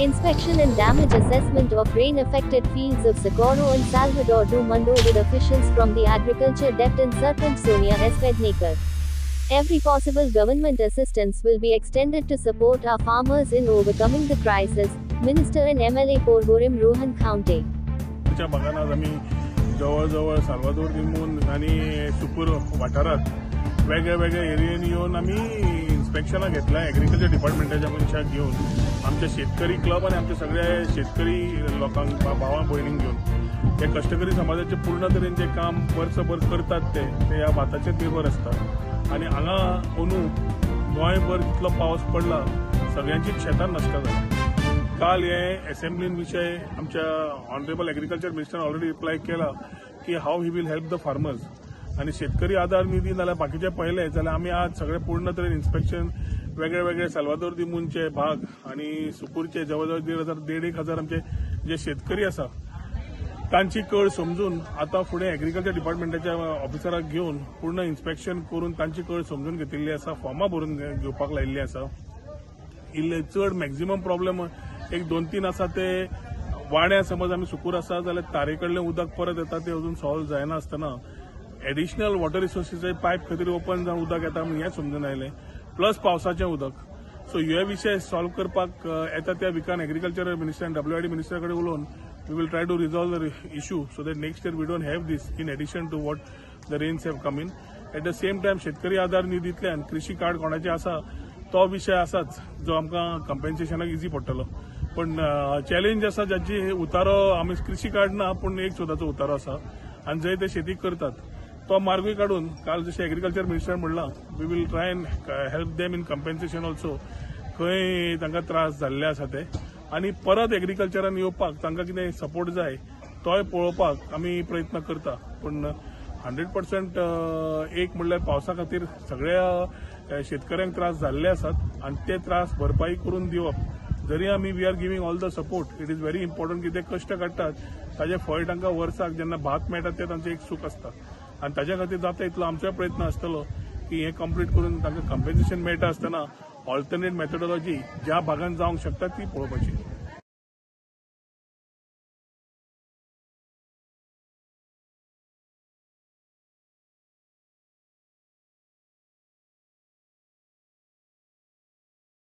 Inspection and damage assessment of rain-affected fields of Socorro and Salvador do Mundo with officials from the Agriculture Dept and Sarpanch Sonia Esvednekar. Every possible government assistance will be extended to support our farmers in overcoming the crisis, Minister and MLA Porvorim Rohan Khaunte. आमच्या भागात आज आम्ही जवळजवळ साल्वादोर दिमून आणि सुकूर वाठारात वेगळ्या एरियानी येऊन आम्ही इन्स्पेक्शनाक घेतला एग्रीकल्चर डिपार्टमेंटाच्या मनशाक घेऊन आमचे शेतकरी क्लब आणि आमचे सगळे शेतकरी लोकांक भावां भयणींक घेऊन हे कष्टकरी समाजाचे पूर्ण तरेन जे काम वर्सभर करतात ते ह्या भाताचेर निर्भर असतात आणि हांगा अंदू गोंयभर जितलो पावस पडला सगळ्यांचीच शेतां नश्ट जाली. काल हे असेंब्लीन विषय आमच्या honourable agriculture minister already reply केला की how he will help the farmers आणि शेतकरी आधार निधी नाल्यार बाकीचे पळयले जाल्यार आमी आज सगळे पूर्ण तरेन इन्स्पेक्शन वेगळे साल्वादोर दिमूनचे भाग आणि सुकूरचे जवळजवळ 1,500 आमचे जे शेतकरी आसा तांची कळ समजून आता फुडें एग्रीकल्चर डिपार्टमेंटाच्या ऑफिसराक घेवन पूर्ण इन्स्पेक्शन करून तांची कळ समजून घेतिल्ली आसा फॉर्मां भरून घेवपाक लायिल्ली आसा. इल्ले चड मॅक्झिमम प्रॉब्लेम एक 2-3 आसा ते वाड्या समज आमी सुकूर आसा जाल्यार तारे कडलें उदक परत येता ते अजून सॉल्व जायना आसतना एडिशनल वॉटर रिसोर्सीचे पायप खंय तरी ओपन जावन उदक येता म्हूण हें समजून आयलें प्लस पावसाचें उदक. सो हे विशय सॉल्व करपाक येता त्या विकान एग्रीकल्चर मिनिस्टर आनी WID मिनिस्टर कडेन उलोवन we will try to resolve the issue so that next year we don't have these in addition to what the rains have come in. At the same time शेतकरी आधार निधींतल्यान कृषी card कोणाचे आसा तो विषय आसाच जो आमकां कंपेन्सेशनाक इजी पडटलो पण चॅलेंज आसा जाची उतारो आमी कृषी कार्ड ना पूण एक सुद्दाचो उतारो आसा आनी जंय ते शेती करतात तो मार्गूय काडून काल जशें एग्रीकल्चर मिनिस्टर म्हणलां we will try and help them in compensation also खंय तांकां त्रास जाल्ले आसा ते आनी परत एग्रीकल्चरान येवपाक तांकां कितें सपोर्ट जाय तोय पळोवपाक आमी प्रयत्न करता पूण 100% एक म्हणल्यार पावसा खातीर सगळ्या शेतकऱ्यांक त्रास जाल्ले आसात आनी ते त्रास भरपाई करून दिवप जरी आमी we are giving all the support it is very important की ते कश्ट काडटात ताजे फळ तांकां वर्साक जेन्ना भात मेळटा ते तांचें एक सूख आसता आनी ताज्या खातीर जाता इतलो आमचो प्रयत्न आसतलो की हें कंप्लीट करून तांकां कंपेन्सेशन मेळटा आसतना ऑल्टरनेट मेथडॉलॉजी ज्या भागांत जावंक शकता ती पळोवपाची.